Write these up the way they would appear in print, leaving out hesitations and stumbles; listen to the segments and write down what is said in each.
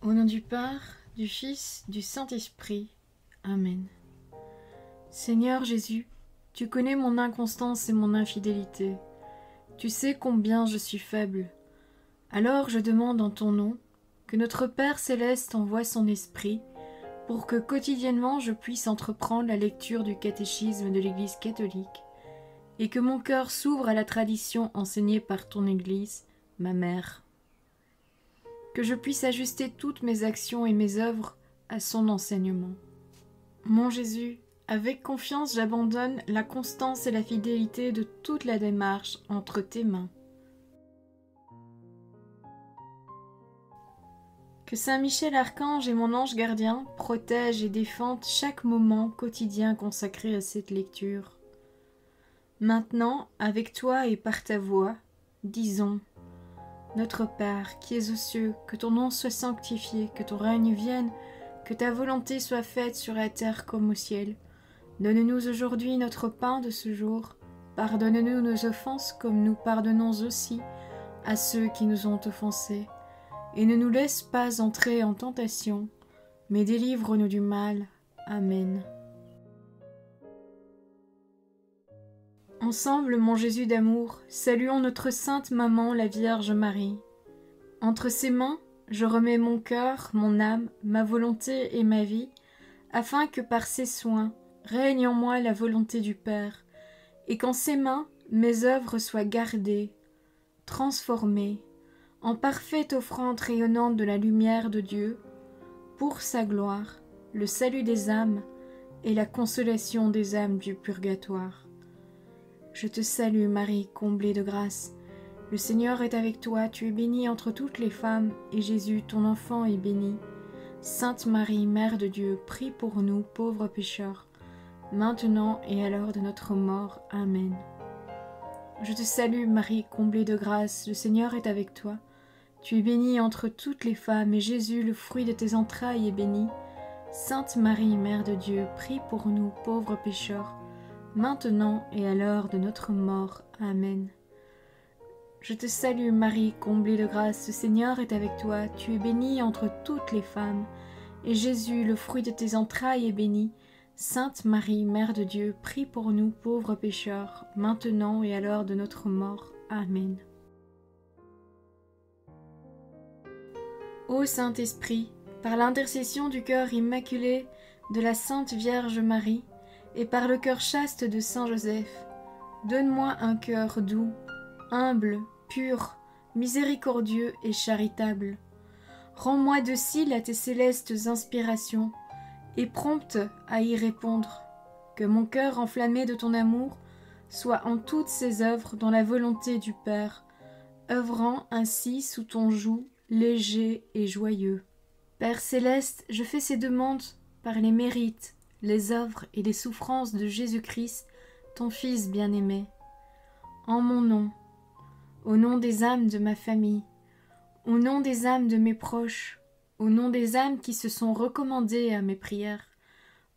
Au nom du Père, du Fils, du Saint-Esprit. Amen. Seigneur Jésus, tu connais mon inconstance et mon infidélité. Tu sais combien je suis faible. Alors je demande en ton nom que notre Père céleste envoie son Esprit pour que quotidiennement je puisse entreprendre la lecture du catéchisme de l'Église catholique et que mon cœur s'ouvre à la tradition enseignée par ton Église, ma mère. Que je puisse ajuster toutes mes actions et mes œuvres à son enseignement. Mon Jésus, avec confiance j'abandonne la constance et la fidélité de toute la démarche entre tes mains. Que Saint Michel Archange et mon ange gardien protègent et défendent chaque moment quotidien consacré à cette lecture. Maintenant, avec toi et par ta voix, disons: Notre Père, qui es aux cieux, que ton nom soit sanctifié, que ton règne vienne, que ta volonté soit faite sur la terre comme au ciel. Donne-nous aujourd'hui notre pain de ce jour. Pardonne-nous nos offenses comme nous pardonnons aussi à ceux qui nous ont offensés. Et ne nous laisse pas entrer en tentation, mais délivre-nous du mal. Amen. Ensemble, mon Jésus d'amour, saluons notre sainte maman, la Vierge Marie. Entre ses mains, je remets mon cœur, mon âme, ma volonté et ma vie, afin que par ses soins règne en moi la volonté du Père, et qu'en ses mains mes œuvres soient gardées, transformées, en parfaite offrande rayonnante de la lumière de Dieu, pour sa gloire, le salut des âmes et la consolation des âmes du purgatoire. Je te salue Marie, comblée de grâce. Le Seigneur est avec toi, tu es bénie entre toutes les femmes, et Jésus, ton enfant, est béni. Sainte Marie, Mère de Dieu, prie pour nous, pauvres pécheurs, maintenant et à l'heure de notre mort. Amen. Je te salue Marie, comblée de grâce, le Seigneur est avec toi. Tu es bénie entre toutes les femmes, et Jésus, le fruit de tes entrailles, est béni. Sainte Marie, Mère de Dieu, prie pour nous, pauvres pécheurs, maintenant et à l'heure de notre mort. Amen. Je te salue Marie, comblée de grâce, le Seigneur est avec toi, tu es bénie entre toutes les femmes, et Jésus, le fruit de tes entrailles, est béni. Sainte Marie, Mère de Dieu, prie pour nous pauvres pécheurs, maintenant et à l'heure de notre mort. Amen. Ô Saint-Esprit, par l'intercession du cœur immaculé de la Sainte Vierge Marie, et par le cœur chaste de Saint Joseph, donne-moi un cœur doux, humble, pur, miséricordieux et charitable. Rends-moi docile à tes célestes inspirations, et prompte à y répondre. Que mon cœur enflammé de ton amour soit en toutes ses œuvres dans la volonté du Père, œuvrant ainsi sous ton joug léger et joyeux. Père céleste, je fais ces demandes par les mérites, les œuvres et les souffrances de Jésus-Christ, ton Fils bien-aimé. En mon nom, au nom des âmes de ma famille, au nom des âmes de mes proches, au nom des âmes qui se sont recommandées à mes prières,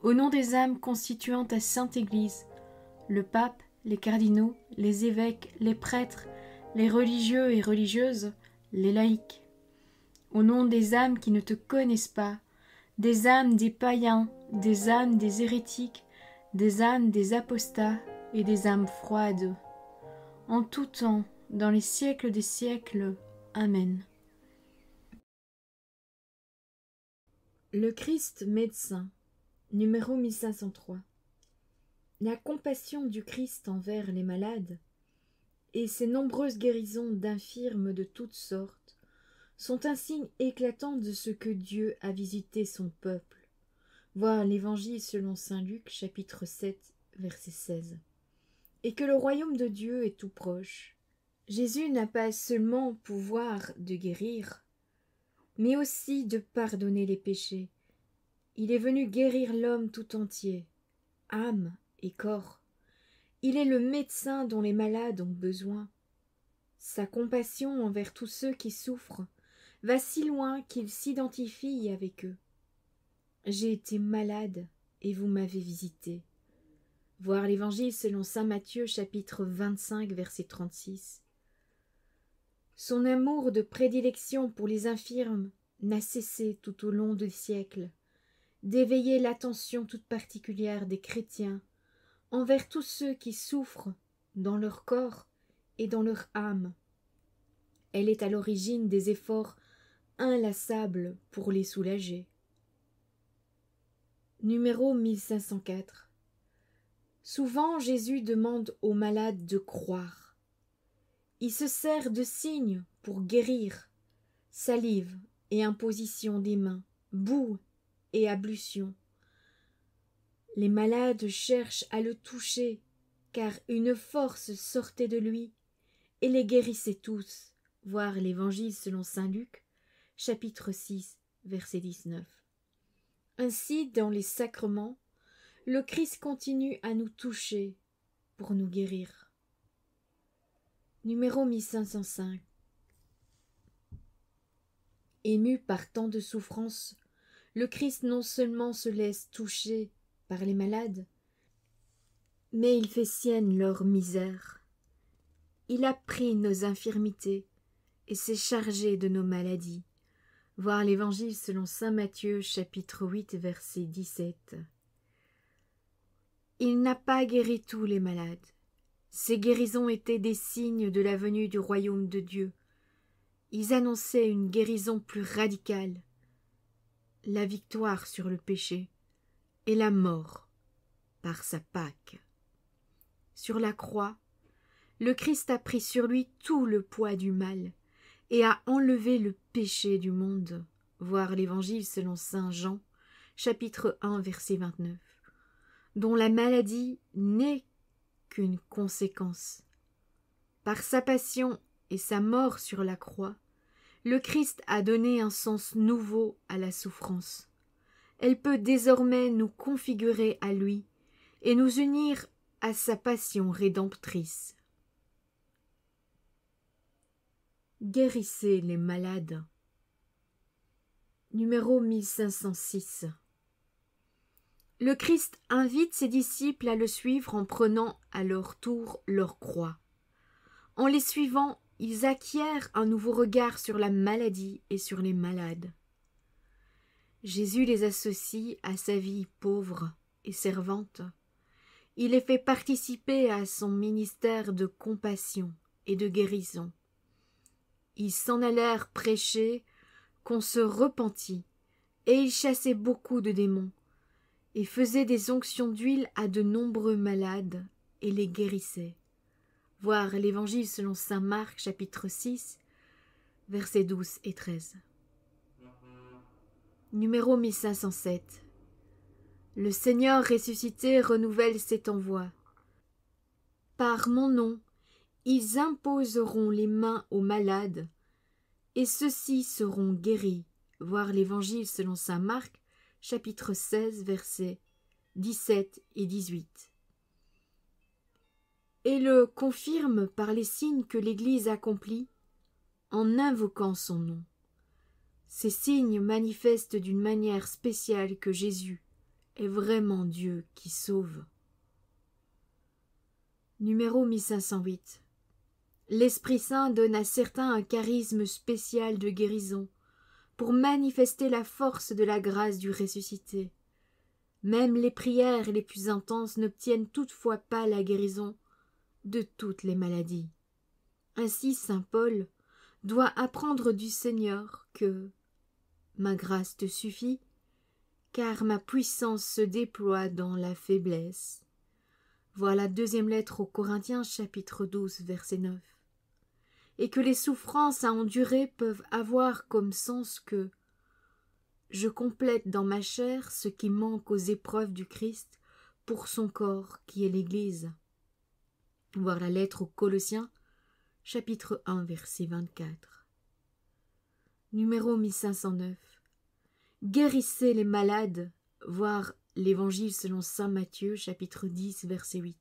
au nom des âmes constituant ta Sainte Église, le pape, les cardinaux, les évêques, les prêtres, les religieux et religieuses, les laïcs, au nom des âmes qui ne te connaissent pas, des âmes des païens, des âmes des hérétiques, des âmes des apostats et des âmes froides. En tout temps, dans les siècles des siècles. Amen. Le Christ médecin, numéro 1503. La compassion du Christ envers les malades et ses nombreuses guérisons d'infirmes de toutes sortes sont un signe éclatant de ce que Dieu a visité son peuple. Voir l'Évangile selon saint Luc, chapitre 7, verset 16. Et que le royaume de Dieu est tout proche. Jésus n'a pas seulement pouvoir de guérir, mais aussi de pardonner les péchés. Il est venu guérir l'homme tout entier, âme et corps. Il est le médecin dont les malades ont besoin. Sa compassion envers tous ceux qui souffrent va si loin qu'il s'identifie avec eux. J'ai été malade et vous m'avez visité. Voir l'Évangile selon saint Matthieu, chapitre 25, verset 36. Son amour de prédilection pour les infirmes n'a cessé tout au long des siècles d'éveiller l'attention toute particulière des chrétiens envers tous ceux qui souffrent dans leur corps et dans leur âme. Elle est à l'origine des efforts inlassables pour les soulager. Numéro 1504. Souvent Jésus demande aux malades de croire. Il se sert de signes pour guérir, salive et imposition des mains, boue et ablution. Les malades cherchent à le toucher, car une force sortait de lui et les guérissait tous. Voir l'Évangile selon saint Luc, chapitre 6, verset 19. Ainsi, dans les sacrements, le Christ continue à nous toucher pour nous guérir. Numéro 1505. Ému par tant de souffrances, le Christ non seulement se laisse toucher par les malades, mais il fait sienne leur misère. Il a pris nos infirmités et s'est chargé de nos maladies. Voir l'Évangile selon saint Matthieu, chapitre 8, verset 17. Il n'a pas guéri tous les malades. Ces guérisons étaient des signes de la venue du royaume de Dieu. Ils annonçaient une guérison plus radicale, la victoire sur le péché et la mort par sa Pâque. Sur la croix, le Christ a pris sur lui tout le poids du mal et a enlevé le péché du monde. Voir l'Évangile selon saint Jean, chapitre 1, verset 29, dont la maladie n'est qu'une conséquence. Par sa passion et sa mort sur la croix, le Christ a donné un sens nouveau à la souffrance. Elle peut désormais nous configurer à lui et nous unir à sa passion rédemptrice. Guérissez les malades. Numéro 1506. Le Christ invite ses disciples à le suivre en prenant à leur tour leur croix. En les suivant, ils acquièrent un nouveau regard sur la maladie et sur les malades. Jésus les associe à sa vie pauvre et servante. Il les fait participer à son ministère de compassion et de guérison. Ils s'en allèrent prêcher qu'on se repentit, et ils chassaient beaucoup de démons, et faisaient des onctions d'huile à de nombreux malades, et les guérissaient. Voir l'Évangile selon saint Marc, chapitre 6, versets 12 et 13. Numéro 1507. Le Seigneur ressuscité renouvelle cet envoi. Par mon nom, ils imposeront les mains aux malades, et ceux-ci seront guéris. Voir l'Évangile selon saint Marc, chapitre 16, versets 17 et 18. Et le confirme par les signes que l'Église accomplit en invoquant son nom. Ces signes manifestent d'une manière spéciale que Jésus est vraiment Dieu qui sauve. Numéro 1508. L'Esprit Saint donne à certains un charisme spécial de guérison pour manifester la force de la grâce du ressuscité. Même les prières les plus intenses n'obtiennent toutefois pas la guérison de toutes les maladies. Ainsi saint Paul doit apprendre du Seigneur que « Ma grâce te suffit, car ma puissance se déploie dans la faiblesse. » Voir la deuxième lettre aux Corinthiens, chapitre 12, verset 9. Et que les souffrances à endurer peuvent avoir comme sens que « Je complète dans ma chair ce qui manque aux épreuves du Christ pour son corps qui est l'Église. » Voir la lettre aux Colossiens, chapitre 1, verset 24. Numéro 1509. Guérissez les malades, voir l'Évangile selon saint Matthieu, chapitre 10, verset 8.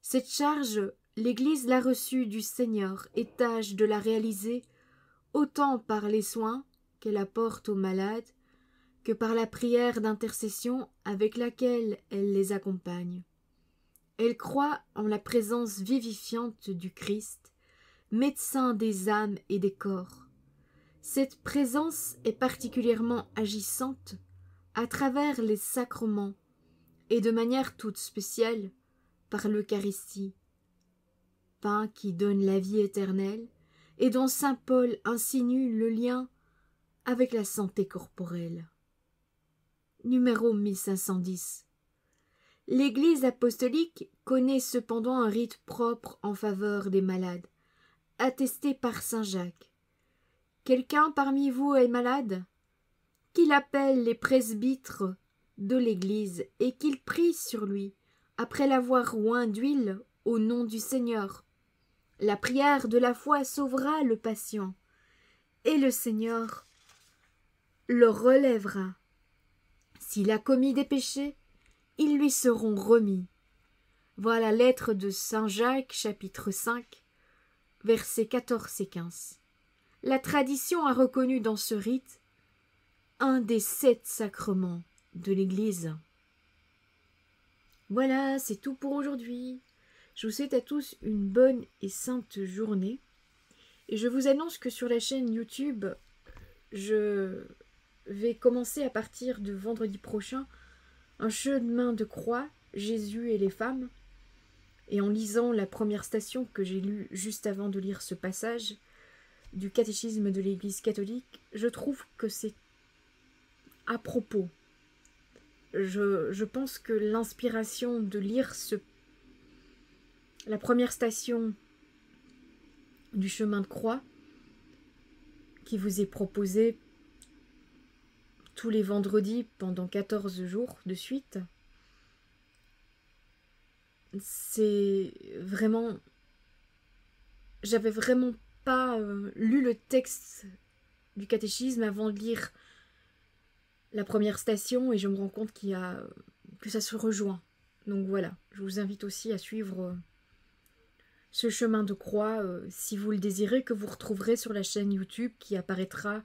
Cette charge, l'Église l'a reçue du Seigneur et tâche de la réaliser autant par les soins qu'elle apporte aux malades que par la prière d'intercession avec laquelle elle les accompagne. Elle croit en la présence vivifiante du Christ, médecin des âmes et des corps. Cette présence est particulièrement agissante à travers les sacrements et de manière toute spéciale par l'Eucharistie, pain qui donne la vie éternelle et dont saint Paul insinue le lien avec la santé corporelle. Numéro 1510. L'Église apostolique connaît cependant un rite propre en faveur des malades, attesté par saint Jacques. Quelqu'un parmi vous est malade? Qu'il appelle les presbytres de l'Église et qu'il prie sur lui, après l'avoir oint d'huile au nom du Seigneur. La prière de la foi sauvera le patient, et le Seigneur le relèvera. S'il a commis des péchés, ils lui seront remis. Voilà la lettre de saint Jacques, chapitre 5, versets 14 et 15. La tradition a reconnu dans ce rite un des 7 sacrements de l'Église. Voilà, c'est tout pour aujourd'hui. Je vous souhaite à tous une bonne et sainte journée. Et je vous annonce que sur la chaîne YouTube, je vais commencer à partir de vendredi prochain un chemin de croix, Jésus et les femmes. Et en lisant la première station que j'ai lue juste avant de lire ce passage du catéchisme de l'Église catholique, je trouve que c'est à propos. Je pense que l'inspiration de lire la première station du chemin de croix qui vous est proposée tous les vendredis pendant 14 jours de suite, c'est vraiment... J'avais vraiment pas lu le texte du catéchisme avant de lire la première station et je me rends compte que ça se rejoint. Donc voilà, je vous invite aussi à suivre ce chemin de croix si vous le désirez, que vous retrouverez sur la chaîne YouTube qui apparaîtra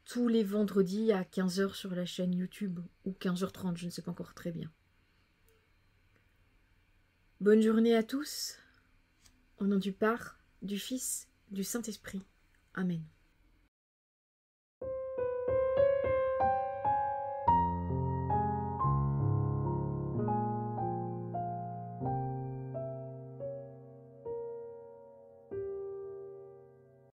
tous les vendredis à 15h sur la chaîne YouTube ou 15h30, je ne sais pas encore très bien. Bonne journée à tous, au nom du Père, du Fils, du Saint-Esprit. Amen.